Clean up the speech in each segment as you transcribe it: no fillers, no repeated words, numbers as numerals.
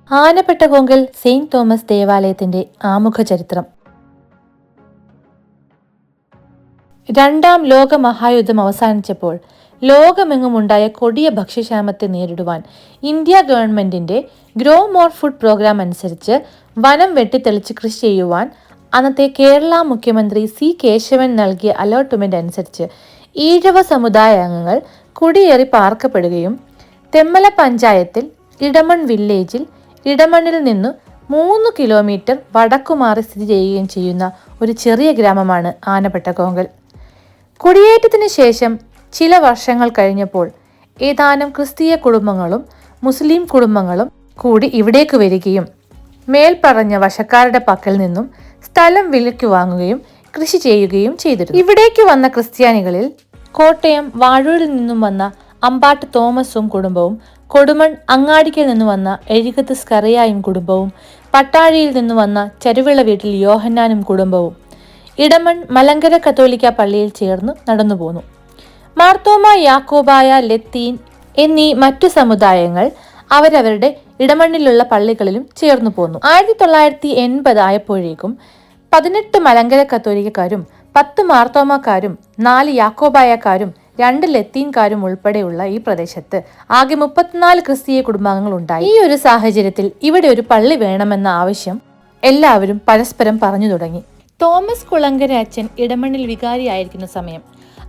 ആനപ്പെട്ടകോങ്കൽ Saint Thomas ദേവാലയത്തിന്റെ ആമുഖ ചരിത്രം. രണ്ടാം ലോക മഹായുദ്ധം അവസാനിച്ചപ്പോൾ ലോകമെങ്ങുമുണ്ടായ കൊടിയ ഭക്ഷ്യക്ഷാമത്തെ നേരിടുവാൻ ഇന്ത്യ ഗവൺമെന്റിന്റെ ഗ്രോ മോർ ഫുഡ് പ്രോഗ്രാം അനുസരിച്ച് വനം വെട്ടിത്തെളിച്ച് കൃഷി ചെയ്യുവാൻ അന്നത്തെ കേരള മുഖ്യമന്ത്രി സി കേശവൻ നൽകിയ അലോട്ട്മെന്റ് അനുസരിച്ച് ഈഴവ സമുദായ അംഗങ്ങൾ കുടിയേറി പാർക്കപ്പെടുകയും തെമ്മല പഞ്ചായത്തിൽ ഇടമൺ വില്ലേജിൽ ഇടമണ്ണിൽ നിന്നു 3 കിലോമീറ്റർ വടക്കുമാറി സ്ഥിതി ചെയ്യുകയും ചെയ്യുന്ന ഒരു ചെറിയ ഗ്രാമമാണ് ആനപ്പെട്ടകോങ്കൽ. കുടിയേറ്റത്തിന് ശേഷം ചില വർഷങ്ങൾ കഴിഞ്ഞപ്പോൾ ഏതാനും ക്രിസ്തീയ കുടുംബങ്ങളും മുസ്ലിം കുടുംബങ്ങളും കൂടി ഇവിടേക്ക് വരികയും മേൽപ്പറഞ്ഞ വശക്കാരുടെ പക്കൽ നിന്നും സ്ഥലം വിലയ്ക്ക് വാങ്ങുകയും കൃഷി ചെയ്യുകയും ചെയ്തിരുന്നു. ഇവിടേക്ക് വന്ന ക്രിസ്ത്യാനികളിൽ കോട്ടയം വാഴൂരിൽ നിന്നും വന്ന അമ്പാട്ട് തോമസും കുടുംബവും, കൊടുമൺ അങ്ങാടിക്കിൽ നിന്ന് വന്ന എഴുകത്ത് സ്കറിയായും കുടുംബവും, പട്ടാഴിയിൽ നിന്ന് വന്ന ചരുവിള വീട്ടിൽ യോഹന്നാനും കുടുംബവും ഇടമൺ മലങ്കര കത്തോലിക്ക പള്ളിയിൽ ചേർന്ന് നടന്നുപോന്നു. മാർത്തോമ യാക്കോബായ ലത്തീൻ എന്നീ മറ്റു സമുദായങ്ങൾ അവരവരുടെ ഇടമണ്ണിലുള്ള പള്ളികളിലും ചേർന്നു പോന്നു. 1980 ആയപ്പോഴേക്കും 18 മലങ്കര കത്തോലിക്കക്കാരും 10 മാർത്തോമക്കാരും 4 യാക്കോബായക്കാരും 2 ലത്തീൻകാരും ഉൾപ്പെടെയുള്ള ഈ പ്രദേശത്ത് ആകെ 34 ക്രിസ്തീയ കുടുംബാംഗങ്ങൾ ഉണ്ടായി. ഈ ഒരു സാഹചര്യത്തിൽ ഇവിടെ ഒരു പള്ളി വേണമെന്ന ആവശ്യം എല്ലാവരും പരസ്പരം പറഞ്ഞു തുടങ്ങി. തോമസ് കുളങ്കര അച്ഛൻ ഇടമണ്ണിൽ വികാരിയായിരിക്കുന്ന സമയം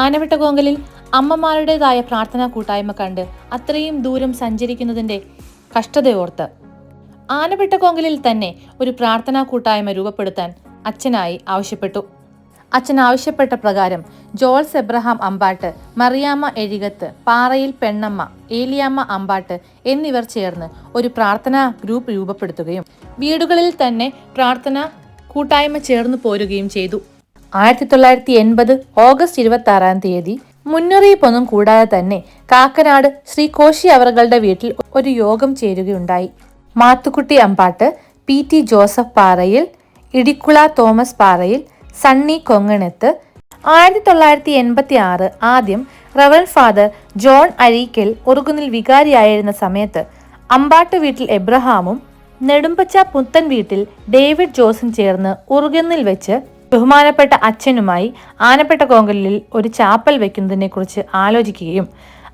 ആനപ്പെട്ടകോങ്കലിൽ അമ്മമാരുടേതായ പ്രാർത്ഥനാ കൂട്ടായ്മ കണ്ട് അത്രയും ദൂരം സഞ്ചരിക്കുന്നതിന്റെ കഷ്ടതയോർത്ത് ആനപ്പെട്ടകോങ്കലിൽ തന്നെ ഒരു പ്രാർത്ഥനാ കൂട്ടായ്മ രൂപപ്പെടുത്താൻ അച്ഛനായി ആവശ്യപ്പെട്ടു. അച്ഛൻ ആവശ്യപ്പെട്ട പ്രകാരം ജോൾസ് എബ്രഹാം അമ്പാട്ട്, മറിയാമ്മ എഴികത്ത്, പാറയിൽ പെണ്ണമ്മ, ഏലിയാമ്മ അമ്പാട്ട് എന്നിവർ ചേർന്ന് ഒരു പ്രാർത്ഥനാ ഗ്രൂപ്പ് രൂപപ്പെടുത്തുകയും വീടുകളിൽ തന്നെ പ്രാർത്ഥന കൂട്ടായ്മ ചേർന്നു പോരുകയും ചെയ്തു. 1980 ഓഗസ്റ്റ് 26-ാം തീയതി മുന്നറിയിപ്പൊന്നും കൂടാതെ തന്നെ കാക്കനാട് ശ്രീ കോശി അവറുകളുടെ വീട്ടിൽ ഒരു യോഗം ചേരുകയുണ്ടായി. മാത്തുക്കുട്ടി അമ്പാട്ട്, PT ജോസഫ് പാറയിൽ, ഇടിക്കുള തോമസ് പാറയിൽ, സണ്ണി കൊങ്ങണത്ത്. 1986 ആദ്യം റവറൻ ഫാദർ ജോൺ അഴീക്കൽ ഉറുകുന്നിൽ വികാരിയായിരുന്ന സമയത്ത് അമ്പാട്ട് വീട്ടിൽ എബ്രഹാമും നെടുമ്പച്ച പുത്തൻ വീട്ടിൽ ഡേവിഡ് ജോസും ചേർന്ന് ഉറുകുന്നിൽ വെച്ച് ബഹുമാനപ്പെട്ട അച്ഛനുമായി ആനപ്പെട്ടകോങ്കലിൽ ഒരു ചാപ്പൽ വെക്കുന്നതിനെ കുറിച്ച് ആലോചിക്കുകയും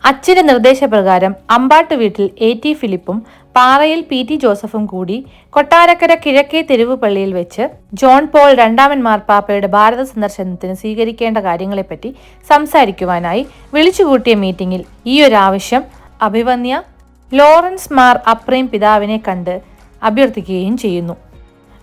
അച്ഛന്റെ നിർദ്ദേശപ്രകാരം അമ്പാട്ട് വീട്ടിൽ AT ഫിലിപ്പും പാറയിൽ PT ജോസഫും കൂടി കൊട്ടാരക്കര കിഴക്കേ തെരുവ് പള്ളിയിൽ വെച്ച് ജോൺ പോൾ രണ്ടാമൻ മാർപ്പാപ്പയുടെ ഭാരത സന്ദർശനത്തിന് സ്വീകരിക്കേണ്ട കാര്യങ്ങളെപ്പറ്റി സംസാരിക്കുവാനായി വിളിച്ചുകൂട്ടിയ മീറ്റിംഗിൽ ഈ ഒരു ആവശ്യം അഭിവന്യ ലോറൻസ് മാർ അപ്രേം പിതാവിനെ കണ്ട് അഭ്യർത്ഥിക്കുകയും ചെയ്യുന്നു.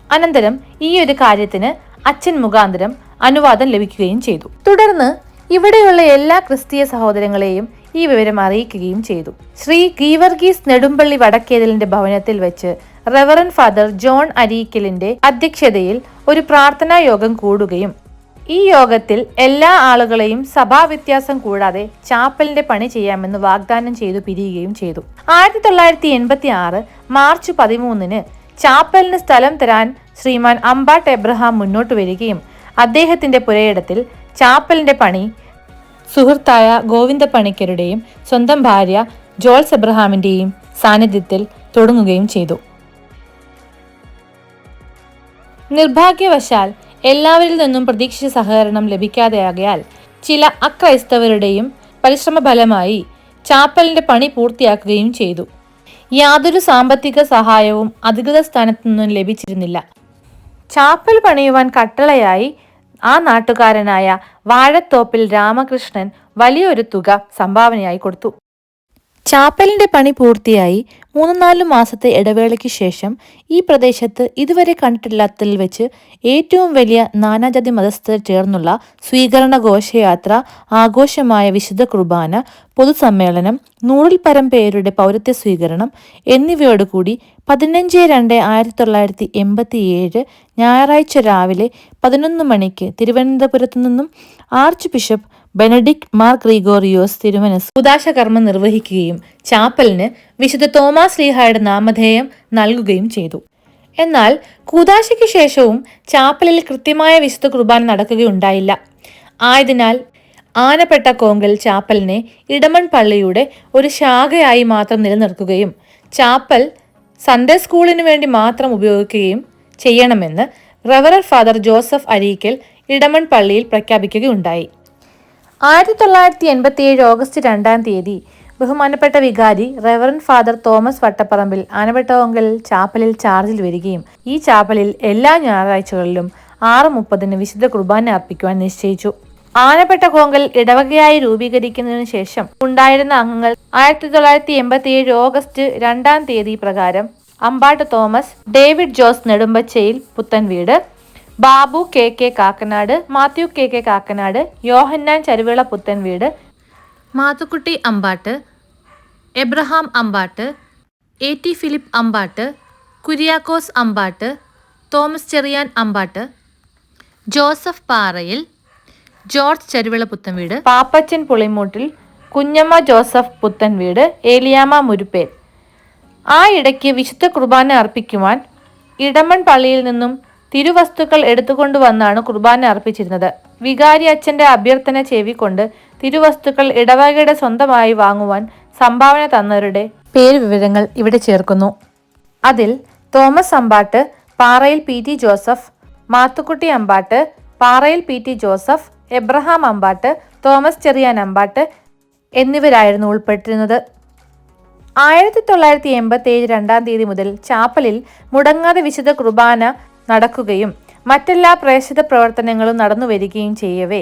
അനന്തരം ഈ ഒരു കാര്യത്തിന് അച്ഛൻ മുഖാന്തരം അനുവാദം ലഭിക്കുകയും ചെയ്തു. തുടർന്ന് ഇവിടെയുള്ള എല്ലാ ക്രിസ്തീയ സഹോദരങ്ങളെയും ഈ വിവരം അറിയിക്കുകയും ചെയ്തു. ശ്രീ ഗീവർഗീസ് നെടുമ്പള്ളി വടക്കേതിലിന്റെ ഭവനത്തിൽ വെച്ച് റവറൻ ഫാദർ ജോൺ അരീക്കലിന്റെ അധ്യക്ഷതയിൽ ഒരു പ്രാർത്ഥനാ യോഗം കൂടുകയും ഈ യോഗത്തിൽ എല്ലാ ആളുകളെയും സഭാവ്യത്യാസം കൂടാതെ ചാപ്പലിന്റെ പണി ചെയ്യാമെന്ന് വാഗ്ദാനം ചെയ്തു പിരിയുകയും ചെയ്തു. 1986 മാർച്ച് 13-ന് ചാപ്പലിന് സ്ഥലം തരാൻ ശ്രീമാൻ അമ്പാട്ട് എബ്രഹാം മുന്നോട്ട് വരികയും അദ്ദേഹത്തിന്റെ പുരയിടത്തിൽ ചാപ്പലിന്റെ പണി സുഹൃത്തായ ഗോവിന്ദ പണിക്കരുടെയും സ്വന്തം ഭാര്യ ജോൾസ് എബ്രഹാമിന്റെയും സാന്നിധ്യത്തിൽ തുടങ്ങുകയും ചെയ്തു. നിർഭാഗ്യവശാൽ എല്ലാവരിൽ നിന്നും പ്രതീക്ഷിച്ച സഹകരണം ലഭിക്കാതെയാകയാൽ ചില അക്രൈസ്തവരുടെയും പരിശ്രമ ഫലമായി ചാപ്പലിന്റെ പണി പൂർത്തിയാക്കുകയും ചെയ്തു. യാതൊരു സാമ്പത്തിക സഹായവും അധികൃത സ്ഥാനത്തു നിന്നും ലഭിച്ചിരുന്നില്ല. ചാപ്പൽ പണിയുവാൻ കട്ടളയായി ആ നാട്ടുകാരനായ വാഴത്തോപ്പിൽ രാമകൃഷ്ണൻ വലിയൊരു തുക സംഭാവനയായി കൊടുത്തു. ചാപ്പലിന്റെ പണി പൂർത്തിയായി 3-4 മാസത്തെ ഇടവേളയ്ക്ക് ശേഷം ഈ പ്രദേശത്ത് ഇതുവരെ കണ്ടിട്ടില്ലാത്തതിൽ വെച്ച് ഏറ്റവും വലിയ നാനാജാതി മതസ്ഥർ ചേർന്നുള്ള സ്വീകരണ ഘോഷയാത്ര, ആഘോഷമായ വിശുദ്ധ കുർബാന, പൊതുസമ്മേളനം, 100-ൽ പരം പേരുടെ പൗരത്വ സ്വീകരണം എന്നിവയോടുകൂടി 15/2/1987 ഞായറാഴ്ച രാവിലെ 11 മണിക്ക് തിരുവനന്തപുരത്തു നിന്നും arch bishop Benedict Mar Gregorios തിരുമനസ് കൂദാശകർമ്മം നിർവഹിക്കുകയും ചാപ്പലിന് വിശുദ്ധ തോമാസ് ശ്ലീഹായുടെ നാമധേയം നൽകുകയും ചെയ്തു. എന്നാൽ കൂദാശയ്ക്ക് ശേഷവും ചാപ്പലിൽ കൃത്യമായ വിശുദ്ധ കുർബാന നടക്കുകയുണ്ടായില്ല. ആയതിനാൽ ആനപ്പെട്ടകോങ്കൽ ചാപ്പലിനെ ഇടമൺ പള്ളിയുടെ ഒരു ശാഖയായി മാത്രം നിലനിർത്തുകയും ചാപ്പൽ സൺഡേ സ്കൂളിനു വേണ്ടി മാത്രം ഉപയോഗിക്കുകയും ചെയ്യണമെന്ന് റവറൽ ഫാദർ ജോസഫ് അരീക്കൽ ഇടമൺ പള്ളിയിൽ പ്രഖ്യാപിക്കുകയുണ്ടായി. 1987 ഓഗസ്റ്റ് 2 ബഹുമാനപ്പെട്ട വികാരി റവറൻ ഫാദർ തോമസ് വട്ടപ്പറമ്പിൽ ആനവട്ടോങ്കൽ ചാപ്പലിൽ ചാർജിൽ വരികയും ഈ ചാപ്പലിൽ എല്ലാ ഞായറാഴ്ചകളിലും 6:30 വിശുദ്ധ കുർബാന അർപ്പിക്കുവാൻ നിശ്ചയിച്ചു. ആനപ്പെട്ടകോങ്കൽ ഇടവകയായി രൂപീകരിക്കുന്നതിനു ശേഷം ഉണ്ടായിരുന്ന അംഗങ്ങൾ 1987 ഓഗസ്റ്റ് 2 പ്രകാരം Ambat Thomas, David Jose Nedumpachayil Puthenveedu, Babu K Kakkanad, Mathew K Kakkanad, Yohannan Charuvila Puthenveedu, Mathukutty Ambat, Abraham Ambat, AT Philip Ambat, Kuriakose Ambat, Thomas Cherian Ambat, Joseph Parayil, George Charuvila Puthenveedu, Pappachan Pulimoottil, Kunjamma Joseph Puthenveedu, Eliyamma Muruppel. ആ ഇടയ്ക്ക് വിശുദ്ധ കുർബാന അർപ്പിക്കുവാൻ ഇടമൺ പള്ളിയിൽ നിന്നും തിരുവസ്തുക്കൾ എടുത്തുകൊണ്ടുവന്നാണ് കുർബാന അർപ്പിച്ചിരുന്നത്. വികാരി അച്ഛന്റെ അഭ്യർത്ഥന ചെവിക്കൊണ്ട് തിരുവസ്തുക്കൾ ഇടവകയുടെ സ്വന്തമായി വാങ്ങുവാൻ സംഭാവന തന്നവരുടെ പേരുവിവരങ്ങൾ ഇവിടെ ചേർക്കുന്നു. അതിൽ Thomas Ambat, Parayil PT Joseph, Mathukutty Ambatt, Parayil PT Joseph, Abraham Ambatt, Thomas Cherian Ambatt എന്നിവരായിരുന്നു ഉൾപ്പെട്ടിരുന്നത്. 1987 2 മുതൽ ചാപ്പലിൽ മുടങ്ങാതെ വിശുദ്ധ കുർബാന നടക്കുകയും മറ്റെല്ലാ പ്രേക്ഷിത പ്രവർത്തനങ്ങളും നടന്നു വരികയും ചെയ്യവേ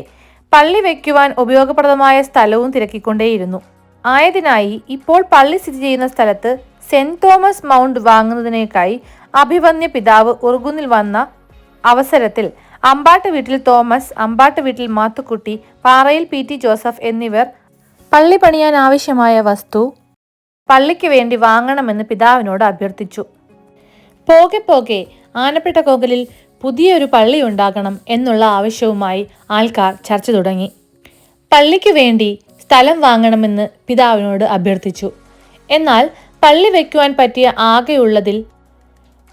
പള്ളി വയ്ക്കുവാൻ ഉപയോഗപ്രദമായ സ്ഥലവും തിരക്കിക്കൊണ്ടേയിരുന്നു. ആയതിനായി ഇപ്പോൾ പള്ളി സ്ഥിതി ചെയ്യുന്ന സ്ഥലത്ത് സെന്റ് തോമസ് മൗണ്ട് വാങ്ങുന്നതിനേക്കായി അഭിവന്യ പിതാവ് ഉറുകുന്നിൽ വന്ന അവസരത്തിൽ അമ്പാട്ട് വീട്ടിൽ തോമസ്, അമ്പാട്ട് വീട്ടിൽ മാത്തുക്കുട്ടി, പാറയിൽ PT ജോസഫ് എന്നിവർ പള്ളി പണിയാൻ ആവശ്യമായ വസ്തു പള്ളിക്ക് വേണ്ടി വാങ്ങണമെന്ന് പിതാവിനോട് അഭ്യർത്ഥിച്ചു. പോകെ പോകെ ആനപ്പെട്ടകോങ്കലിൽ പുതിയൊരു പള്ളി ഉണ്ടാകണം എന്നുള്ള ആവശ്യവുമായി ആൾക്കാർ ചർച്ച തുടങ്ങി. പള്ളിക്ക് വേണ്ടി സ്ഥലം വാങ്ങണമെന്ന് പിതാവിനോട് അഭ്യർത്ഥിച്ചു. എന്നാൽ പള്ളി വയ്ക്കുവാൻ പറ്റിയ ആകെയുള്ളതിൽ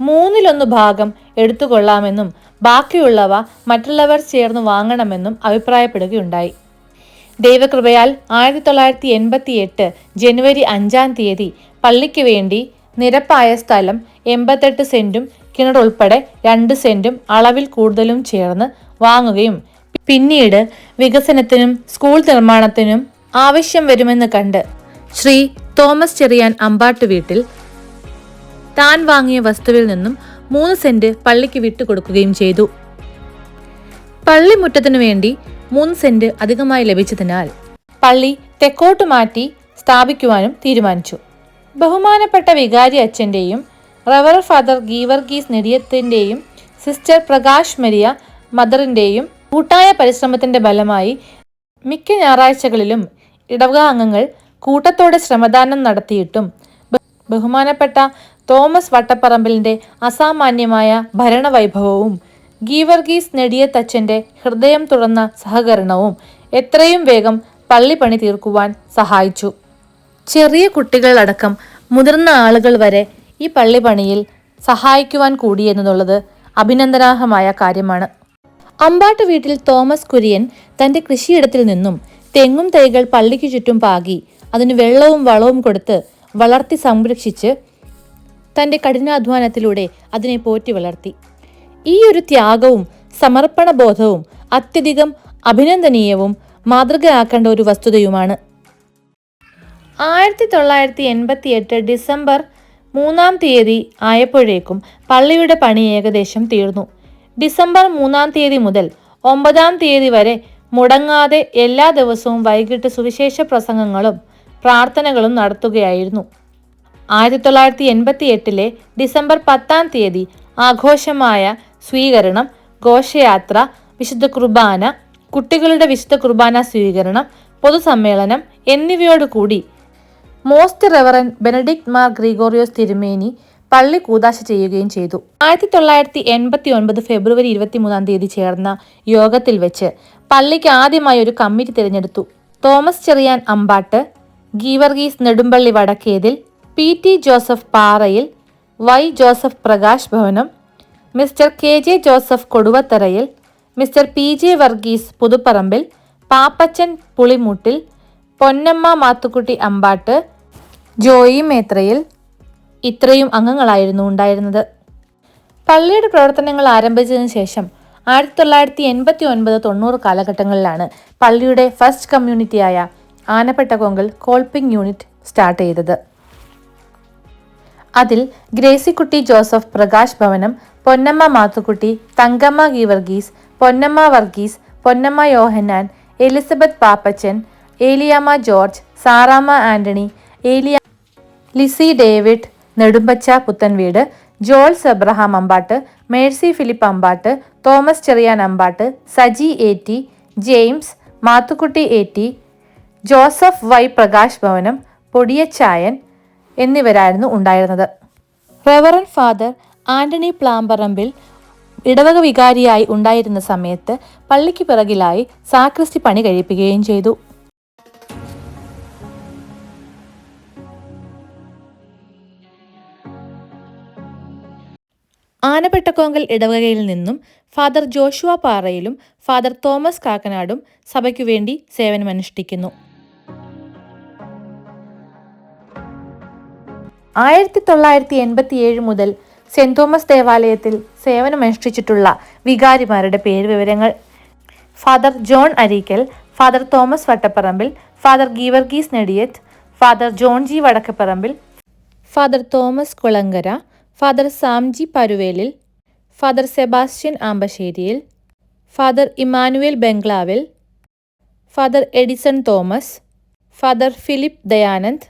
1/3 ഭാഗം എടുത്തുകൊള്ളാമെന്നും ബാക്കിയുള്ളവ മറ്റുള്ളവർ ചേർന്ന് വാങ്ങണമെന്നും അഭിപ്രായപ്പെടുകയുണ്ടായി. ദൈവകൃപയാൽ 1988 ജനുവരി 5 പള്ളിക്ക് വേണ്ടി നിരപ്പായ സ്ഥലം 88 സെന്റും കിണറുൾപ്പെടെ 2 സെന്റും അളവിൽ കൂടുതലും ചേർന്ന് വാങ്ങുകയും പിന്നീട് വികസനത്തിനും സ്കൂൾ നിർമ്മാണത്തിനും ആവശ്യം വരുമെന്ന് കണ്ട് ശ്രീ തോമസ് ചെറിയാൻ അമ്പാട്ട് വീട്ടിൽ താൻ വാങ്ങിയ വസ്തുവിൽ നിന്നും 3 സെന്റ് പള്ളിക്ക് വിട്ടുകൊടുക്കുകയും ചെയ്തു. പള്ളിമുറ്റത്തിനു വേണ്ടി 3 സെന്റ് അധികമായി ലഭിച്ചതിനാൽ പള്ളി തെക്കോട്ട് മാറ്റി സ്ഥാപിക്കുവാനും തീരുമാനിച്ചു. ബഹുമാനപ്പെട്ട വികാരി അച്ഛൻ്റെയും റവറൽ ഫാദർ ഗീവർഗീസ് നെടിയത്തിൻ്റെയും സിസ്റ്റർ പ്രകാശ് മരിയ മദറിൻ്റെയും കൂട്ടായ പരിശ്രമത്തിന്റെ ഫലമായി മിക്ക ഞായറാഴ്ചകളിലും ഇടവക അംഗങ്ങൾ കൂട്ടത്തോടെ ശ്രമദാനം നടത്തിയിട്ടും ബഹുമാനപ്പെട്ട തോമസ് വട്ടപ്പറമ്പിലിന്റെ അസാമാന്യമായ ഭരണവൈഭവവും ഗീവർഗീസ് നെടിയത്തച്ഛന്റെ ഹൃദയം തുറന്ന സഹകരണവും എത്രയും വേഗം പള്ളിപ്പണി തീർക്കുവാൻ സഹായിച്ചു. ചെറിയ കുട്ടികളടക്കം മുതിർന്ന ആളുകൾ വരെ ഈ പള്ളിപ്പണിയിൽ സഹായിക്കുവാൻ കൂടിയെന്നുള്ളത് അഭിനന്ദനാർഹമായ കാര്യമാണ്. അമ്പാട്ട് വീട്ടിൽ തോമസ് കുര്യൻ തന്റെ കൃഷിയിടത്തിൽ നിന്നും തെങ്ങും തൈകൾ പള്ളിക്ക് ചുറ്റും പാകി അതിന് വെള്ളവും വളവും കൊടുത്ത് വളർത്തി സംരക്ഷിച്ച് തന്റെ കഠിനാധ്വാനത്തിലൂടെ അതിനെ പോറ്റി വളർത്തി. ഈ ഒരു ത്യാഗവും സമർപ്പണ ബോധവും അത്യധികം അഭിനന്ദനീയവും മാതൃകയാക്കേണ്ട ഒരു വസ്തുതയുമാണ്. 1988 ഡിസംബർ 3 ആയപ്പോഴേക്കും പള്ളിയുടെ പണി ഏകദേശം തീർന്നു. ഡിസംബർ 3 മുതൽ 9 വരെ മുടങ്ങാതെ എല്ലാ ദിവസവും വൈകിട്ട് സുവിശേഷ പ്രസംഗങ്ങളും പ്രാർത്ഥനകളും നടത്തുകയായിരുന്നു. 1988 ഡിസംബർ 10 ആഘോഷമായ സ്വീകരണം, ഘോഷയാത്ര, വിശുദ്ധ കുർബാന, കുട്ടികളുടെ വിശുദ്ധ കുർബാന സ്വീകരണം, പൊതുസമ്മേളനം എന്നിവയോടുകൂടി most reverend Benedict Mar Gregorios തിരുമേനി പള്ളി കൂദാശ ചെയ്യുകയും ചെയ്തു. 1989 ഫെബ്രുവരി 23 ചേർന്ന യോഗത്തിൽ വെച്ച് പള്ളിക്ക് ആദ്യമായി ഒരു കമ്മിറ്റി തിരഞ്ഞെടുത്തു. Thomas Cherian Ambat, Geevarghese Nedumpally Vadakkethil, PT Joseph Parayil, Y Joseph Prakash Bhavanam, mister KJ Joseph Koduvatharayil, mister PJ Varghese Puthuparambil, Pappachan Pulimoottil, Ponnamma Mathukutty Ambat, Joy Methrayil, ഇത്രയും അംഗങ്ങളായിരുന്നു ഉണ്ടായിരുന്നത്. പള്ളിയുടെ പ്രവർത്തനങ്ങൾ ആരംഭിച്ചതിന് ശേഷം 1989-90 കാലഘട്ടങ്ങളിലാണ് പള്ളിയുടെ ഫസ്റ്റ് കമ്മ്യൂണിറ്റിയായ ആനപ്പെട്ടകൊങ്കൽ കോൾപിംഗ് യൂണിറ്റ് സ്റ്റാർട്ട് ചെയ്തത്. അതിൽ Gracykutty Joseph Prakash Bhavanam, Ponnamma Mathukutty, Thankamma Geevarghese, Ponnamma Varghese, Ponnamma Yohannan, Elizabeth Pappachan, Eliyamma George, Saramma Antony, Lizzy David Nedumpacha Puthenveedu, ജോൾസ് Abraham Ambat, Mercy Philip Ambat, Thomas Cherian Ambat, Saji AT, James, Mathukutty AT, Joseph Y Prakash Bhavanam, Podiyachayan എന്നിവരായിരുന്നു ഉണ്ടായിരുന്നത്. റെവറൻ ഫാദർ ആന്റണി പ്ലാമ്പറമ്പിൽ ഇടവക വികാരിയായി ഉണ്ടായിരുന്ന സമയത്ത് പള്ളിക്ക് പിറകിലായി സാക്രിസ്റ്റി പണി കഴിപ്പിക്കുകയും ചെയ്തു. ആനപ്പെട്ടക്കോങ്കൽ ഇടവകയിൽ നിന്നും ഫാദർ ജോഷുവ പാറയിലും ഫാദർ തോമസ് കാക്കനാടും സഭയ്ക്കു വേണ്ടി സേവനമനുഷ്ഠിക്കുന്നു. 1987 മുതൽ സെന്റ് തോമസ് ദേവാലയത്തിൽ സേവനമനുഷ്ഠിച്ചിട്ടുള്ള വികാരിമാരുടെ പേരുവിവരങ്ങൾ: father John Areekal, father Thomas Vattaparambil, father Geevarghese Nediyath, father John G Vadakkaparambil, father Thomas Kulangara, father Samji Paruvelil, father Sebastian Ambasseriyil, father Emmanuel Bunglavil, father Edison Thomas, father Philip Dayanand,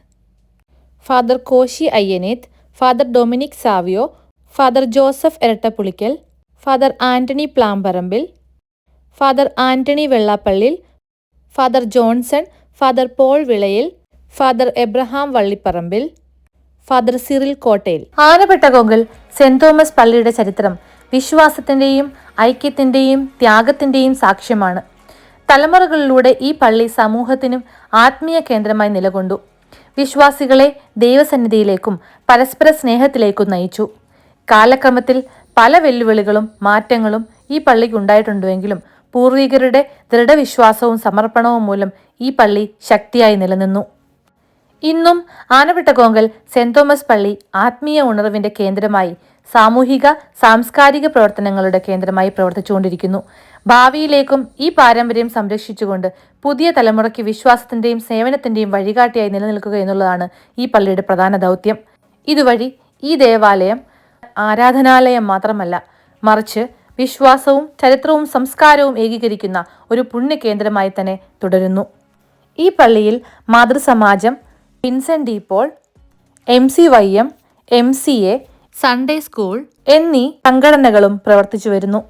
father Koshy Ayyaneth, father Dominic Savio, father Joseph Erattapulickal, father Antony Plamparambil, father Antony Vellappallil, father Johnson, father Paul വിളയിൽ, father Abraham വള്ളിപ്പറമ്പിൽ, father Cyril കോട്ടയിൽ. ആനപ്പെട്ടകൊങ്കൽ saint Thomas പള്ളിയുടെ ചരിത്രം വിശ്വാസത്തിന്റെയും ഐക്യത്തിന്റെയും ത്യാഗത്തിന്റെയും സാക്ഷ്യമാണ്. തലമുറകളിലൂടെ ഈ പള്ളി സമൂഹത്തിനും ആത്മീയ കേന്ദ്രമായി നിലകൊണ്ടു. വിശ്വാസികളെ ദൈവസന്നിധിയിലേക്കും പരസ്പര സ്നേഹത്തിലേക്കും നയിച്ചു. കാലക്രമത്തിൽ പല വെല്ലുവിളികളും മാറ്റങ്ങളും ഈ പള്ളിക്ക് ഉണ്ടായിട്ടുണ്ടെങ്കിലും പൂർവികരുടെ ദൃഢവിശ്വാസവും സമർപ്പണവും മൂലം ഈ പള്ളി ശക്തിയായി നിലനിന്നു. ഇന്നും ആനപ്പെട്ടകൊങ്കൽ സെന്റ് തോമസ് പള്ളി ആത്മീയ ഉണർവിന്റെ കേന്ദ്രമായി, സാമൂഹിക സാംസ്കാരിക പ്രവർത്തനങ്ങളുടെ കേന്ദ്രമായി പ്രവർത്തിച്ചുകൊണ്ടിരിക്കുന്നു. ഭാവിയിലേക്കും ഈ പാരമ്പര്യം സംരക്ഷിച്ചുകൊണ്ട് പുതിയ തലമുറയ്ക്ക് വിശ്വാസത്തിന്റെയും സേവനത്തിന്റെയും വഴികാട്ടിയായി നിലനിൽക്കുക എന്നുള്ളതാണ് ഈ പള്ളിയുടെ പ്രധാന ദൗത്യം. ഇതുവഴി ഈ ദേവാലയം ആരാധനാലയം മാത്രമല്ല, മറിച്ച് വിശ്വാസവും ചരിത്രവും സംസ്കാരവും ഏകീകരിക്കുന്ന ഒരു പുണ്യകേന്ദ്രമായി തന്നെ തുടരുന്നു. ഈ പള്ളിയിൽ മാതൃസമാജം, Vincent de Paul, MCYM, MCA, Sunday school എന്നീ സംഘടനകളും പ്രവർത്തിച്ചു വരുന്നു.